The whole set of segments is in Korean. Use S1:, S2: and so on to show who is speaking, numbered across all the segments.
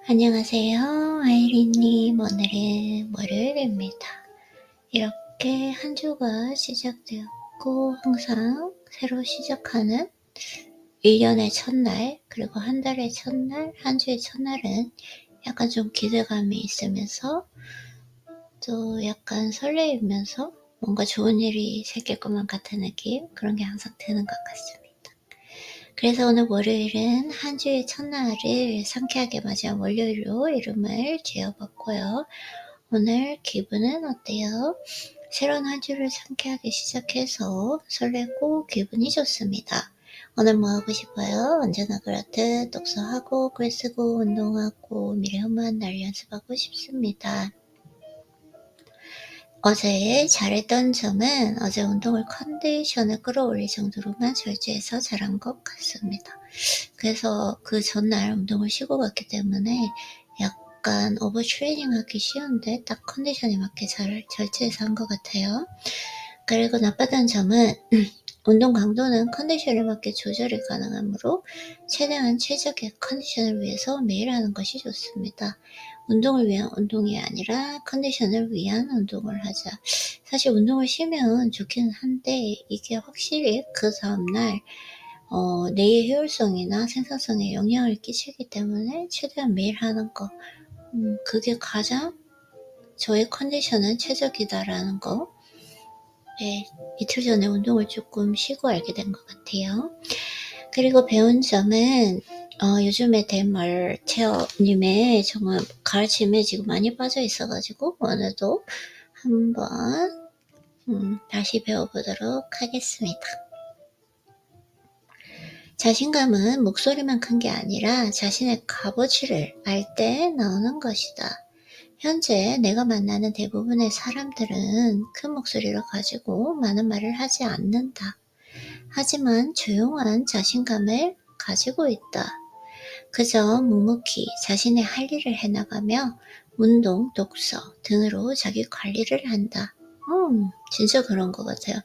S1: 안녕하세요. 아이린님. 오늘은 월요일입니다. 이렇게 한 주가 시작되었고, 항상 새로 시작하는 1년의 첫날, 그리고 한 달의 첫날, 한 주의 첫날은 약간 좀 기대감이 있으면서 또 약간 설레이면서 뭔가 좋은 일이 생길 것만 같은 느낌? 그런 게 항상 드는 것 같습니다. 그래서 오늘 월요일은 한 주의 첫날을 상쾌하게 맞이한 월요일로 이름을 지어봤고요. 오늘 기분은 어때요? 새로운 한 주를 상쾌하게 시작해서 설레고 기분이 좋습니다. 오늘 뭐 하고 싶어요? 언제나 그렇듯 독서하고 글 쓰고 운동하고 미래 험한 날 연습하고 싶습니다. 어제 잘했던 점은 어제 운동을 컨디션을 끌어올릴 정도로만 절제해서 잘한 것 같습니다. 그래서 그 전날 운동을 쉬고 갔기 때문에 약간 오버트레이닝 하기 쉬운데 딱 컨디션에 맞게 잘 절제해서 한 것 같아요. 그리고 나빴던 점은 운동 강도는 컨디션에 맞게 조절이 가능하므로 최대한 최적의 컨디션을 위해서 매일 하는 것이 좋습니다. 운동을 위한 운동이 아니라 컨디션을 위한 운동을 하자. 사실 운동을 쉬면 좋기는 한데 이게 확실히 그 다음날 뇌의 효율성이나 생산성에 영향을 끼치기 때문에 최대한 매일 하는 거, 그게 가장 저의 컨디션은 최적이다라는 거. 네, 이틀 전에 운동을 조금 쉬고 알게 된 것 같아요. 그리고 배운 점은 요즘에 댄말 체어님의 정말 가르침에 지금 많이 빠져 있어가지고 오늘도 한번 다시 배워보도록 하겠습니다. 자신감은 목소리만 큰 게 아니라 자신의 값어치를 알 때 나오는 것이다. 현재 내가 만나는 대부분의 사람들은 큰 목소리를 가지고 많은 말을 하지 않는다. 하지만 조용한 자신감을 가지고 있다. 그저 묵묵히 자신의 할 일을 해나가며 운동, 독서 등으로 자기 관리를 한다. 진짜 그런 것 같아요.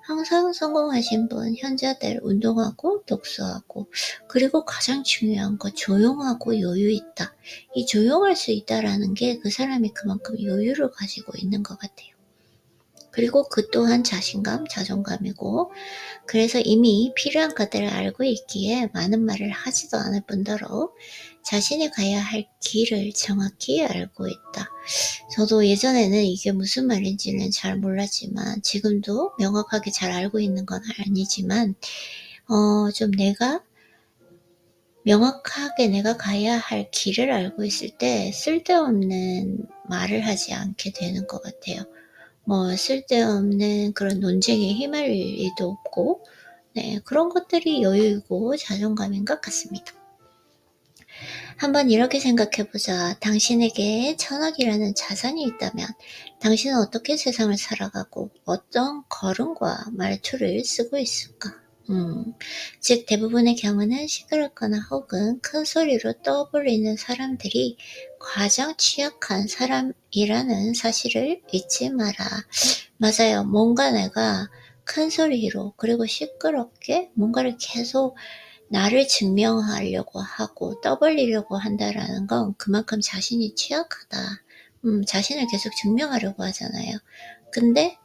S1: 항상 성공하신 분, 현자들 운동하고 독서하고 그리고 가장 중요한 거 조용하고 여유 있다. 이 조용할 수 있다라는 게 그 사람이 그만큼 여유를 가지고 있는 것 같아요. 그리고 그 또한 자신감, 자존감이고 그래서 이미 필요한 것들을 알고 있기에 많은 말을 하지도 않을 뿐더러 자신이 가야 할 길을 정확히 알고 있다. 저도 예전에는 이게 무슨 말인지는 잘 몰랐지만 지금도 명확하게 잘 알고 있는 건 아니지만 좀 내가 명확하게 내가 가야 할 길을 알고 있을 때 쓸데없는 말을 하지 않게 되는 것 같아요. 뭐 쓸데없는 그런 논쟁에 휘말릴 일도 없고 네, 그런 것들이 여유이고 자존감인 것 같습니다. 한번 이렇게 생각해보자. 당신에게 1000억이라는 자산이 있다면 당신은 어떻게 세상을 살아가고 어떤 걸음과 말투를 쓰고 있을까? 즉 대부분의 경우는 시끄럽거나 혹은 큰 소리로 떠벌리는 사람들이 가장 취약한 사람이라는 사실을 잊지 마라. 맞아요. 뭔가 내가 큰 소리로 그리고 시끄럽게 뭔가를 계속 나를 증명하려고 하고 떠벌리려고 한다라는 건 그만큼 자신이 취약하다. 자신을 계속 증명하려고 하잖아요. 근데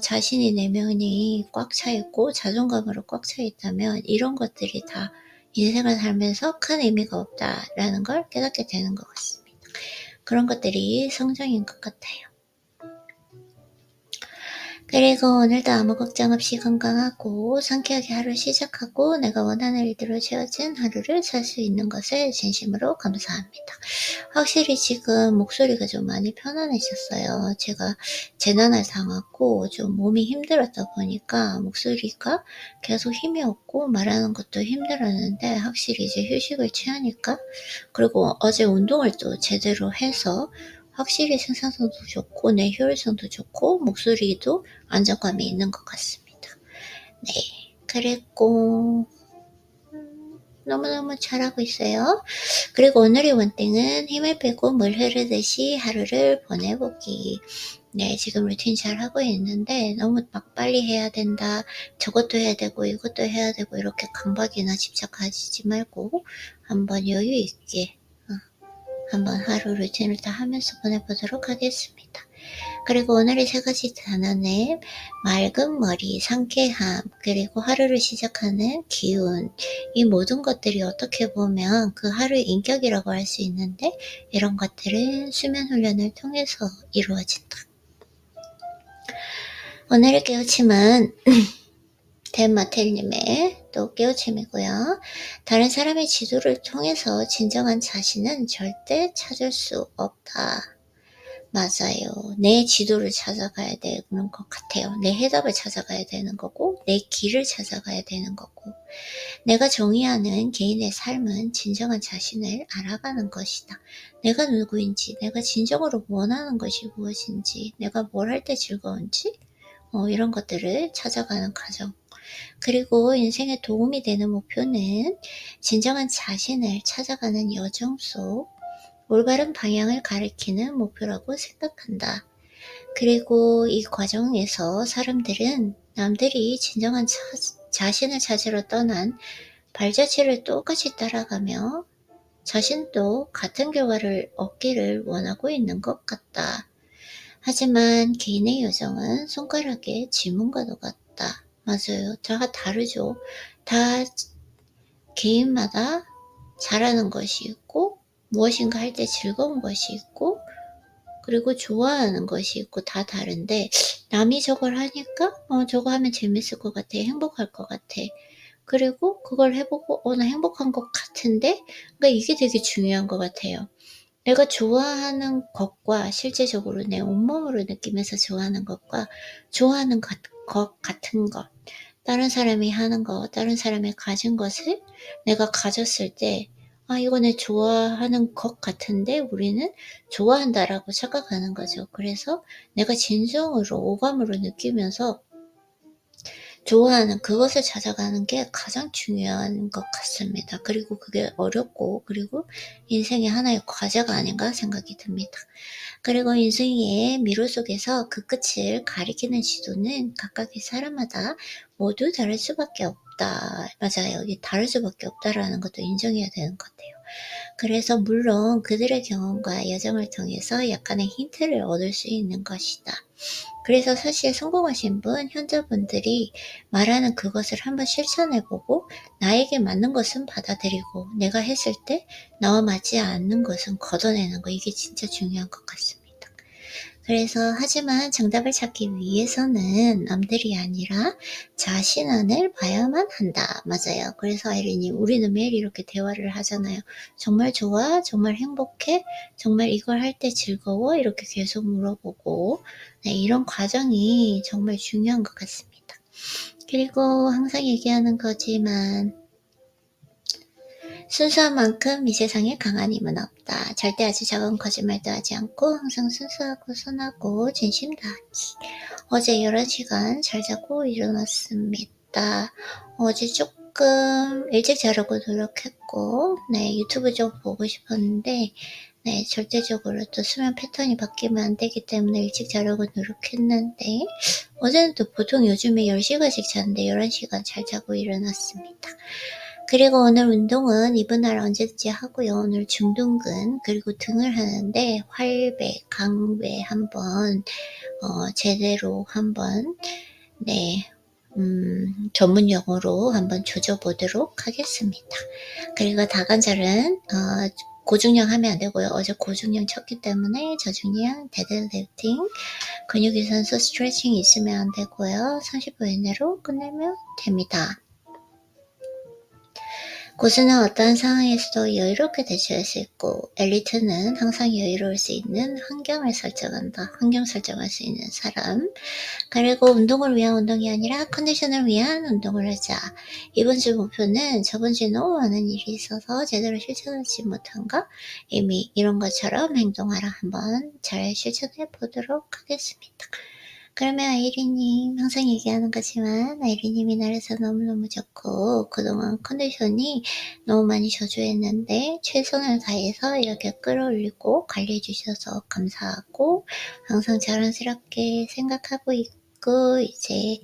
S1: 자신이 내면이 꽉 차 있고 자존감으로 꽉 차 있다면 이런 것들이 다 인생을 살면서 큰 의미가 없다라는 걸 깨닫게 되는 것 같습니다. 그런 것들이 성장인 것 같아요. 그리고 오늘도 아무 걱정 없이 건강하고 상쾌하게 하루 시작하고 내가 원하는 일대로 채워진 하루를 살 수 있는 것을 진심으로 감사합니다. 확실히 지금 목소리가 좀 많이 편안해졌어요. 제가 재난을 당하고 좀 몸이 힘들었다 보니까 목소리가 계속 힘이 없고 말하는 것도 힘들었는데 확실히 이제 휴식을 취하니까 그리고 어제 운동을 또 제대로 해서 확실히 생산성도 좋고 내 효율성도 좋고 목소리도 안정감이 있는 것 같습니다. 네, 그리고 너무너무 잘하고 있어요. 그리고 오늘의 원땡은 힘을 빼고 물 흐르듯이 하루를 보내보기. 네, 지금 루틴 잘 하고 있는데 너무 막 빨리 해야 된다. 저것도 해야 되고 이것도 해야 되고 이렇게 강박이나 집착하지 말고 한번 여유 있게 한번 하루 루틴을 다 하면서 보내보도록 하겠습니다. 그리고 오늘의 3가지 단어는 맑은 머리, 상쾌함, 그리고 하루를 시작하는 기운, 이 모든 것들이 어떻게 보면 그 하루의 인격이라고 할 수 있는데, 이런 것들은 수면 훈련을 통해서 이루어진다. 오늘의 깨우침은 댄마텔님의 또 깨우침이고요. 다른 사람의 지도를 통해서 진정한 자신은 절대 찾을 수 없다. 맞아요. 내 지도를 찾아가야 되는 것 같아요. 내 해답을 찾아가야 되는 거고, 내 길을 찾아가야 되는 거고, 내가 정의하는 개인의 삶은 진정한 자신을 알아가는 것이다. 내가 누구인지, 내가 진정으로 원하는 것이 무엇인지, 내가 뭘 할 때 즐거운지, 이런 것들을 찾아가는 과정. 그리고 인생에 도움이 되는 목표는 진정한 자신을 찾아가는 여정 속 올바른 방향을 가리키는 목표라고 생각한다. 그리고 이 과정에서 사람들은 남들이 진정한 자신을 찾으러 떠난 발자취를 똑같이 따라가며 자신도 같은 결과를 얻기를 원하고 있는 것 같다. 하지만 개인의 여정은 손가락의 지문과도 같다. 맞아요. 다 다르죠. 다 개인마다 잘하는 것이 있고, 무엇인가 할 때 즐거운 것이 있고, 그리고 좋아하는 것이 있고 다 다른데, 남이 저걸 하니까 저거 하면 재밌을 것 같아, 행복할 것 같아. 그리고 그걸 해보고 나 행복한 것 같은데, 그러니까 이게 되게 중요한 것 같아요. 내가 좋아하는 것과 실제적으로 내 온몸으로 느끼면서 좋아하는 것과 좋아하는 것 같은 것, 다른 사람이 하는 것, 다른 사람이 가진 것을 내가 가졌을 때, 이거 내 좋아하는 것 같은데 우리는 좋아한다라고 착각하는 거죠. 그래서 내가 진정으로 오감으로 느끼면서 좋아하는 그것을 찾아가는 게 가장 중요한 것 같습니다. 그리고 그게 어렵고, 그리고 인생의 하나의 과제가 아닌가 생각이 듭니다. 그리고 인생의 미로 속에서 그 끝을 가리키는 지도는 각각의 사람마다 모두 다를 수밖에 없다. 맞아요. 이게 다를 수밖에 없다라는 것도 인정해야 되는 것 같아요. 그래서 물론 그들의 경험과 여정을 통해서 약간의 힌트를 얻을 수 있는 것이다. 그래서 사실 성공하신 분, 현자분들이 말하는 그것을 한번 실천해보고 나에게 맞는 것은 받아들이고 내가 했을 때 나와 맞지 않는 것은 걷어내는 거, 이게 진짜 중요한 것 같습니다. 그래서 하지만 정답을 찾기 위해서는 남들이 아니라 자신 안을 봐야만 한다. 맞아요. 그래서 아이린님, 우리는 매일 이렇게 대화를 하잖아요. 정말 좋아? 정말 행복해? 정말 이걸 할 때 즐거워? 이렇게 계속 물어보고, 네, 이런 과정이 정말 중요한 것 같습니다. 그리고 항상 얘기하는 거지만 순수한 만큼 이 세상에 강한 힘은 없다. 절대 아주 작은 거짓말도 하지 않고 항상 순수하고 선하고 진심 다하기. 어제 11시간 잘 자고 일어났습니다. 어제 조금 일찍 자려고 노력했고, 네, 유튜브 좀 보고 싶었는데, 네, 절대적으로 또 수면 패턴이 바뀌면 안 되기 때문에 일찍 자려고 노력했는데, 어제는 또 보통 요즘에 10시간씩 자는데 11시간 잘 자고 일어났습니다. 그리고 오늘 운동은 이분할 언제든지 하고요. 오늘 중둔근 그리고 등을 하는데 활배, 강배 한번 제대로 한번 네 전문 용어로 한번 조져보도록 하겠습니다. 그리고 다관절은 고중량 하면 안 되고요. 어제 고중량 쳤기 때문에 저중량 데드리프팅, 근육 유산소 스트레칭 있으면 안 되고요. 30분 이내로 끝내면 됩니다. 고수는 어떠한 상황에서도 여유롭게 대처할 수 있고, 엘리트는 항상 여유로울 수 있는 환경을 설정한다. 환경 설정할 수 있는 사람. 그리고 운동을 위한 운동이 아니라 컨디션을 위한 운동을 하자. 이번 주 목표는 저번 주에 너무 많은 일이 있어서 제대로 실천하지 못한 거, 이미 이런 것처럼 행동하라. 한번 잘 실천해 보도록 하겠습니다. 그러면 아이리님, 항상 얘기하는 거지만 아이리님이 나라서 너무너무 좋고 그동안 컨디션이 너무 많이 저조했는데 최선을 다해서 이렇게 끌어올리고 관리해주셔서 감사하고 항상 자랑스럽게 생각하고 있고, 이제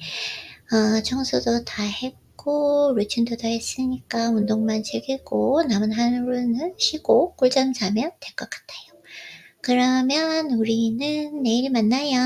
S1: 청소도 다 했고 하고 루틴도 다 했으니까 운동만 즐기고 남은 하루는 쉬고 꿀잠 자면 될 것 같아요. 그러면 우리는 내일 만나요.